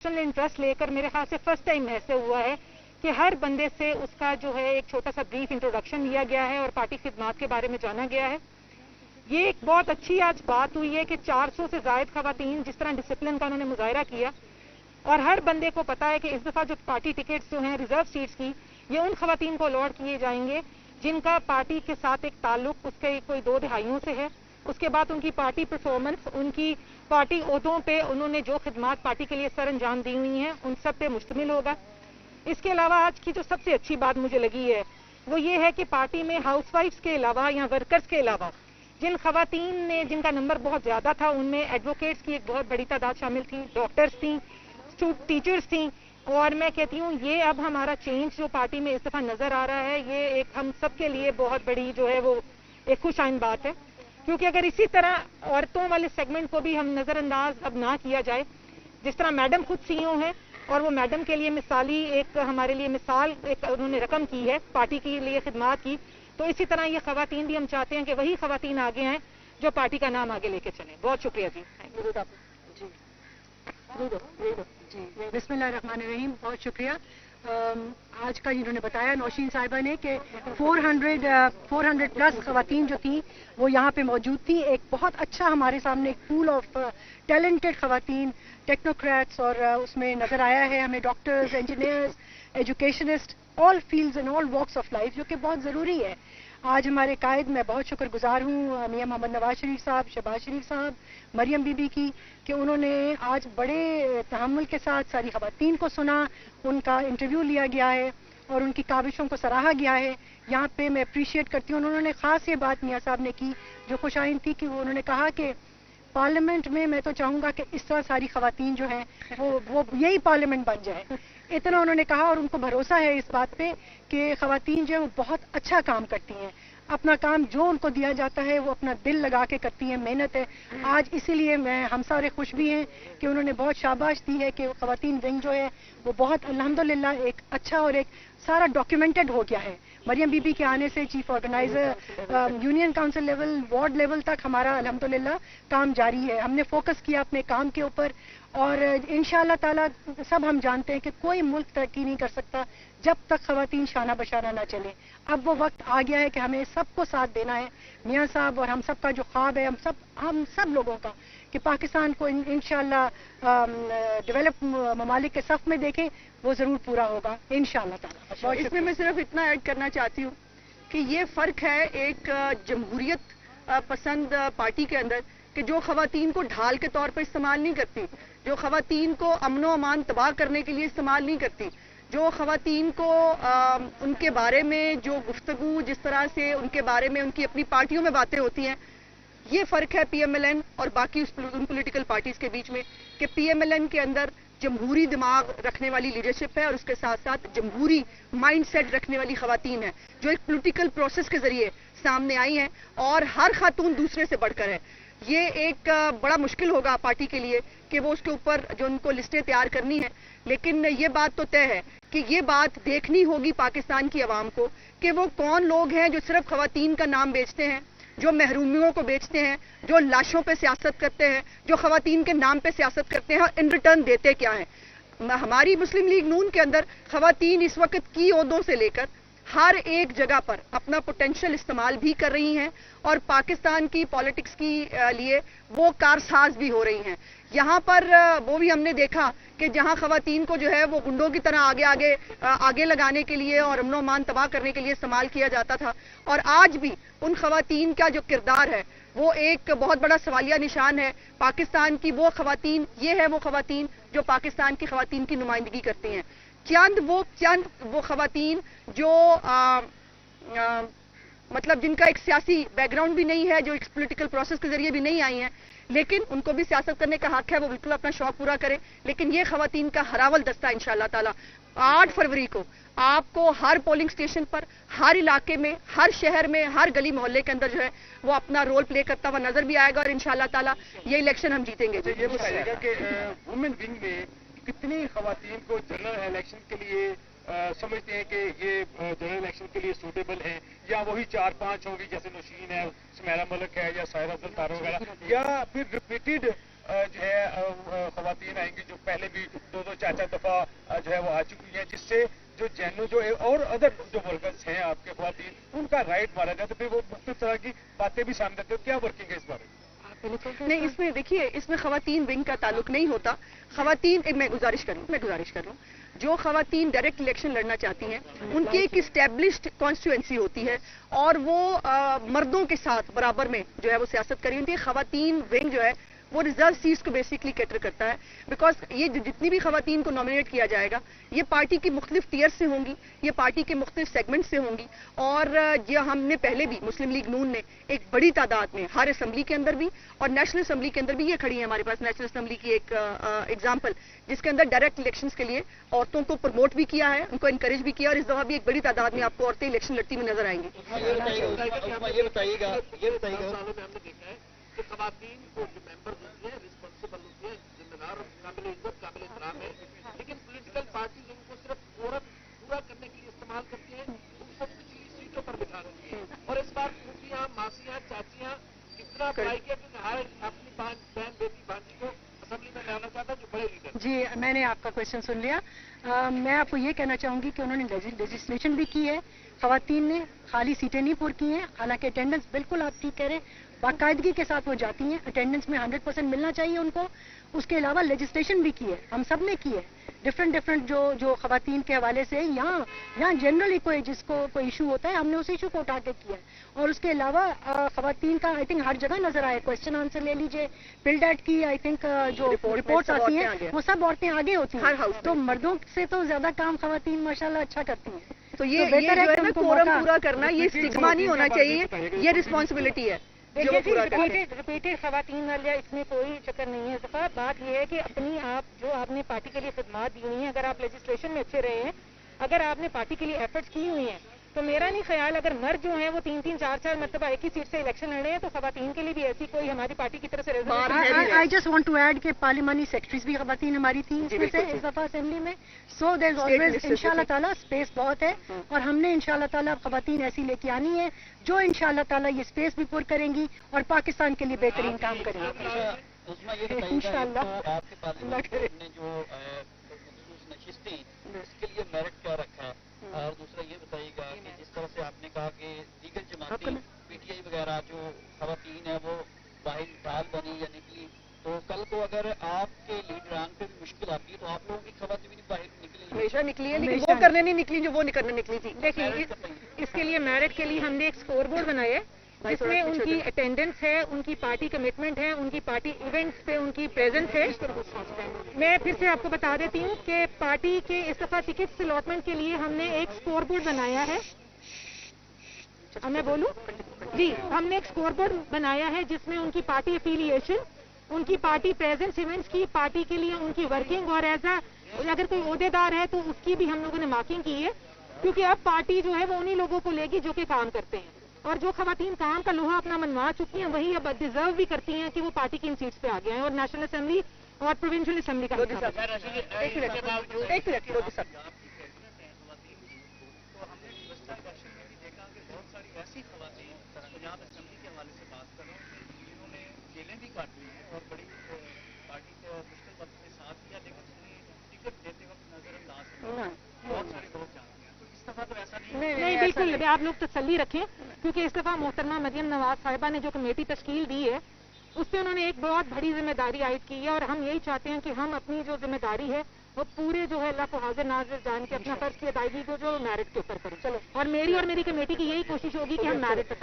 Interest लेकर मेरे ख्याल से फर्स्ट टाइम ऐसे हुआ है कि हर बंदे से उसका जो है एक छोटा सा ब्रीफ इंट्रोडक्शन लिया गया है और पार्टी खिदमात के बारे में जाना गया है। ये एक बहुत अच्छी आज बात हुई है कि 400 से ज़ायद खवातीन जिस तरह डिसिप्लिन का उन्होंने मुजाहरा किया और हर बंदे को पता है कि इस दफ़ा जो पार्टी टिकट्स जो हैं रिजर्व सीट्स की, ये उन खवातीन को अलॉट किए जाएंगे जिनका पार्टी के साथ एक ताल्लुक उसके कोई 2 दहाइयों से है। उसके बाद उनकी पार्टी परफॉर्मेंस, उनकी पार्टी ओहदों पे उन्होंने जो खिदमात पार्टी के लिए सर अंजाम दी हुई हैं, उन सब पे मुश्तमिल होगा। इसके अलावा आज की जो सबसे अच्छी बात मुझे लगी है वो ये है कि पार्टी में हाउसवाइफ्स के अलावा या वर्कर्स के अलावा जिन खवातीन ने जिनका नंबर बहुत ज़्यादा था, उनमें एडवोकेट्स की एक बहुत बड़ी तादाद शामिल थी, डॉक्टर्स थी, टीचर्स थी। और मैं कहती हूँ ये अब हमारा चेंज जो पार्टी में इस दफ़ा नज़र आ रहा है, ये एक हम सब के लिए बहुत बड़ी जो है वो एक खुशाइन बात है, क्योंकि अगर इसी तरह औरतों वाले सेगमेंट को भी हम नज़रअंदाज अब ना किया जाए, जिस तरह मैडम खुद सीईओ हैं और वो मैडम के लिए मिसाली एक हमारे लिए मिसाल एक उन्होंने रकम की है पार्टी के लिए खिदमात की, तो इसी तरह ये खवातीन भी हम चाहते हैं कि वही खवातीन आगे आएँ जो पार्टी का नाम आगे लेके चलें। बहुत शुक्रिया जी। बिस्मिल्लाहिर्रहमानिर्रहीम, बहुत शुक्रिया। आज का इन्होंने बताया नौशीन साहिबा ने कि 400 प्लस खवातीन जो थी वो यहाँ पे मौजूद थी। एक बहुत अच्छा हमारे सामने एक पूल ऑफ टैलेंटेड खवातीन टेक्नोक्रेट्स और उसमें नज़र आया है हमें doctors, engineers, educationist, all fields and all walks of life, जो कि बहुत ज़रूरी है। आज हमारे कायद मैं बहुत शुक्रगुजार हूँ मियां मोहम्मद नवाज शरीफ साहब, शहबाज शरीफ साहब, मरियम बीबी की, कि उन्होंने आज बड़े तहम्मुल के साथ सारी खवातीन को सुना, उनका इंटरव्यू लिया गया है और उनकी काविशों को सराहा गया है। यहाँ पे मैं अप्रिशिएट करती हूँ। उन्होंने ख़ास ये बात मियां साहब ने की जो खुशाइन थी कि उन्होंने कहा कि पार्लियामेंट में मैं तो चाहूँगा कि इस तरह सारी खवातीन जो हैं वो यही पार्लियामेंट बन जाए, इतना उन्होंने कहा। और उनको भरोसा है इस बात पे कि खवातीन जो है वो बहुत अच्छा काम करती हैं, अपना काम जो उनको दिया जाता है वो अपना दिल लगा के करती हैं, मेहनत है। आज इसीलिए हम सारे खुश भी हैं कि उन्होंने बहुत शाबाश दी है कि खवातीन विंग जो है वो बहुत अल्हम्दुलिल्लाह एक अच्छा और एक सारा डॉक्यूमेंटेड हो गया है। मरियम बीबी के आने से chief organiser union council level, ward level तक हमारा अल्हम्दुलिल्लाह काम जारी है। हमने फोकस किया अपने काम के ऊपर और इंशाअल्लाह ताला सब हम जानते हैं कि कोई मुल्क तरक्की नहीं कर सकता जब तक खवातीन शाना बशाना ना चले। अब वो वक्त आ गया है कि हमें सबको साथ देना है। मियां साहब और हम सब का जो ख्वाब है हम सब लोगों का कि पाकिस्तान को इंशाअल्लाह डेवलप ममालिक के सफ में देखें, वो ज़रूर पूरा होगा इंशाअल्लाह ताला। इसमें मैं सिर्फ इतना ऐड करना चाहती हूँ कि ये फ़र्क है एक जमहूरियत पसंद पार्टी के अंदर कि जो खवातीन को ढाल के तौर पर इस्तेमाल नहीं करती, जो खवातीन को अमनो अमान तबाह करने के लिए इस्तेमाल नहीं करती, जो खवातीन को उनके बारे में जो गुफ्तगू जिस तरह से उनके बारे में उनकी अपनी पार्टियों में बातें होती हैं, ये फ़र्क है पीएमएलएन और बाकी उन पॉलिटिकल पार्टीज़ के बीच में कि पीएमएलएन के अंदर जमहूरी दिमाग रखने वाली लीडरशिप है और उसके साथ साथ जमहूरी माइंडसेट रखने वाली खवातीन है जो एक पॉलिटिकल प्रोसेस के ज़रिए सामने आई हैं और हर खातून दूसरे से बढ़कर है। ये एक बड़ा मुश्किल होगा पार्टी के लिए कि वो उसके ऊपर जो उनको लिस्टें तैयार करनी है, लेकिन ये बात तो तय है कि ये बात देखनी होगी पाकिस्तान की आवाम को कि वो कौन लोग हैं जो सिर्फ खवातीन का नाम बेचते हैं, जो महरूमियों को बेचते हैं, जो लाशों पे सियासत करते हैं, जो खवातीन के नाम पे सियासत करते हैं और इन रिटर्न देते क्या हैं। हमारी मुस्लिम लीग नून के अंदर खवातीन इस वक्त की ओहदों से लेकर हर एक जगह पर अपना पोटेंशियल इस्तेमाल भी कर रही हैं और पाकिस्तान की पॉलिटिक्स की लिए वो कारसाज भी हो रही हैं। यहाँ पर वो भी हमने देखा कि जहाँ खवातीन को जो है वो गुंडों की तरह आगे लगाने के लिए और अमनो अमान तबाह करने के लिए इस्तेमाल किया जाता था, और आज भी उन खवातीन का जो किरदार है वो एक बहुत बड़ा सवालिया निशान है। पाकिस्तान की वो खवातीन, ये है वो खवातीन जो पाकिस्तान की खवातीन की नुमाइंदगी करती हैं। चंद वो खवातीन जो मतलब जिनका एक सियासी बैकग्राउंड भी नहीं है, जो एक पॉलिटिकल प्रोसेस के जरिए भी नहीं आई हैं, लेकिन उनको भी सियासत करने का हक है, वो बिल्कुल अपना शौक पूरा करें। लेकिन ये खवातीन का हरावल दस्ता इंशाअल्लाह ताला 8 फरवरी को आपको हर पोलिंग स्टेशन पर, हर इलाके में, हर शहर में, हर गली मोहल्ले के अंदर जो है वो अपना रोल प्ले करता हुआ नजर भी आएगा और इंशाअल्लाह ताला ये इलेक्शन हम जीतेंगे। ये बताइएगा कि वुमेन विंग में कितनी खवातीन को जनरल इलेक्शन के लिए समझते हैं कि ये जनरल इलेक्शन के लिए सूटेबल हैं, या वही 4-5 होंगी जैसे नौशीन है, सुमेरा मलिक है या साहिरा सुल्तान वगैरह, या फिर रिपीटेड जो है खवातीन आएंगी जो पहले भी 2-2 4-4 दफा जो है वो आ चुकी हैं, जिससे जो जैनो जो है और अदर जो वर्कर्स हैं आपके खवातीन उनका राइट मारा जाए, तो फिर वो मुख्तलिफ तरह की बातें भी सामने आती है। क्या वर्किंग है इस बारे में? नहीं, इसमें देखिए, इसमें खवातीन विंग का ताल्लुक नहीं होता। खवातीन, मैं गुजारिश कर रहा हूँ, जो खवातीन डायरेक्ट इलेक्शन लड़ना चाहती हैं उनकी एक इस्टेब्लिश्ड कॉन्स्टिट्यूएंसी होती है और वो मर्दों के साथ बराबर में जो है वो सियासत करी होती है। खवातीन विंग जो है वो रिजर्व सीट्स को बेसिकली कैटर करता है, बिकॉज ये जितनी भी खवातीन को नॉमिनेट किया जाएगा ये पार्टी की मुख्तलिफ टीयर से होंगी, ये पार्टी के मुख्तलिफ सेगमेंट से होंगी। और ये हमने पहले भी मुस्लिम लीग नून ने एक बड़ी तादाद में हर असम्बली के अंदर भी और नेशनल असम्बली के अंदर भी, ये खड़ी है हमारे पास नेशनल असम्बली की एक एग्जाम्पल, जिसके अंदर डायरेक्ट इलेक्शंस के लिए औरतों को प्रमोट भी किया है, उनको इनकरेज भी किया, और इस दफा भी एक बड़ी तादाद में आपको औरतें इलेक्शन लड़ती हुई नजर आएंगी। ये बताइएगा कि खवातीन को जो मेंबर्स होती है रिस्पॉन्सिबल होती है, जिम्मेदार, काबिल इज्जत, काबिल एहतराम है, लेकिन पॉलिटिकल पार्टी उनको सिर्फ फोरम पूरा करने के लिए इस्तेमाल करती है, उनको पिछली सीटों पर बिठा देती है। और इस बार फूफियां, मासियां, चाचियां कितना ट्राई किया कि हर अपनी बहन, बेटी, भांजी को असेंबली में लाना चाहता जो बड़े लीडर। जी, मैंने आपका क्वेश्चन सुन लिया। मैं आपको ये कहना चाहूंगी कि उन्होंने लेजिस्लेशन भी की है, खवातीन ने खाली सीटें नहीं पूरी की हैं, हालांकि अटेंडेंस बिल्कुल आप ठीक कह रहे हैं, बाकायदगी के साथ वो जाती हैं, अटेंडेंस में 100% मिलना चाहिए उनको। उसके अलावा लेजिस्लेशन भी की है, हम सब ने की है, डिफरेंट जो खवातीन के हवाले से। यहाँ जनरली कोई जिसको कोई इशू होता है हमने उस इशू को उठा के किया है। और उसके अलावा खवातीन का आई थिंक हर जगह नजर आए, क्वेश्चन आंसर ले लीजिए, पिल्डेट की आई थिंक जो रिपोर्ट्स आती हैं वो सब औरतें आगे होती हैं, तो मर्दों से तो ज्यादा काम खवातीन माशाल्लाह अच्छा करती हैं। तो ये जो है ना कोरम पूरा करना, ये स्टिग्मा नहीं होना चाहिए, ये रिस्पॉन्सिबिलिटी है। रिपीटेड खवातीन वाले इसमें कोई चक्कर नहीं है। इस दफा बात यह है कि अपनी आप जो आपने पार्टी के लिए खिदमात दी हुई हैं, अगर आप लेजिस्लेशन में अच्छे रहे हैं, अगर आपने पार्टी के लिए एफर्ट्स की हुई हैं, तो मेरा नहीं ख्याल अगर मर्द जो हैं वो 3-3, 4-4 मरतबा एक ही सीट से इलेक्शन लड़ रहे हैं, तो खवातीन के लिए भी ऐसी कोई हमारी पार्टी की तरफ से I just want to add कि पार्लिमानी सेक्रेटरीज भी खवातीन हमारी थी इसमें से इस दफा असेंबली में। सो देयर इज ऑलवेज इंशाल्लाह ताला स्पेस बहुत है, और हमने इंशाल्लाह ताला खवातीन ऐसी लेके आनी है जो इंशाल्लाह ताला ये स्पेस भी पूरी करेंगी और पाकिस्तान के लिए बेहतरीन काम करेंगी इंशाल्लाह। आपके पार्लियामेंट ने जो नशिस्तें इसके लिए मेरिट क्या रखा है? और दूसरा ये बताइएगा कि जिस तरह से आपने कहा कि दीगर जमातें पीटीआई वगैरह जो खवातीन है वो बाहर ढाल बनी या निकली, तो कल को अगर आपके लीडरान पे भी मुश्किल आती है तो आप लोगों की खवातीन भी बाहर निकली, हमेशा निकली है, लेकिन वो करने नहीं निकली जो वो करने निकली थी। देखिए, इसके लिए मेरिट के लिए हमने एक स्कोर बोर्ड बनाया है जिसमें उनकी अटेंडेंस है, उनकी पार्टी कमिटमेंट है, उनकी पार्टी इवेंट्स पे उनकी प्रेजेंस है। मैं फिर से आपको बता देती हूँ कि पार्टी के इस दफा टिकट अलॉटमेंट के लिए हमने एक स्कोर बोर्ड बनाया है। मैं बोलूँ जी, हमने एक स्कोर बोर्ड बनाया है जिसमें उनकी पार्टी एफिलिएशन, उनकी पार्टी प्रेजेंस इवेंट्स की, पार्टी के लिए उनकी वर्किंग, और अगर कोई ओहदेदार है तो उसकी भी हम लोगों ने मार्किंग की है, क्योंकि अब पार्टी जो है वो उन्हीं लोगों को लेगी जो कि काम करते हैं, और जो खवातीन काम का लोहा अपना मनवा चुकी हैं वही अब डिजर्व भी करती हैं कि वो पार्टी की इन सीट्स पे आ गए हैं और नेशनल असेंबली और प्रोविंशियल असेंबली का ऐसी खवातीन पंजाब असेंबली के हवाले से बात कर रहा हूँ जिन्होंने जेलें भी काटी हैं और बड़ी पार्टी के मुश्किल वक्त में साथ दिया, लेकिन उसने टिकट देते वक्त नजरअंदाज किया, बहुत सारे लोग जानते हैं। तो इस दफा तो ऐसा नहीं, बिल्कुल आप लोग तसल्ली रखें, क्योंकि इस दफा मोहतरमा मरियम नवाज साहिबा ने जो कमेटी तश्कील दी है उस पर उन्होंने एक बहुत बड़ी जिम्मेदारी आयद की है, और हम यही चाहते हैं कि हम अपनी जो जिम्मेदारी है वो पूरे जो है अल्लाह को हाजिर नाजिर जान के अपना फर्ज की अदायगी को जो मेरिट के ऊपर करें। चलो, और मेरी कमेटी की यही कोशिश होगी कि हम मेरिट पे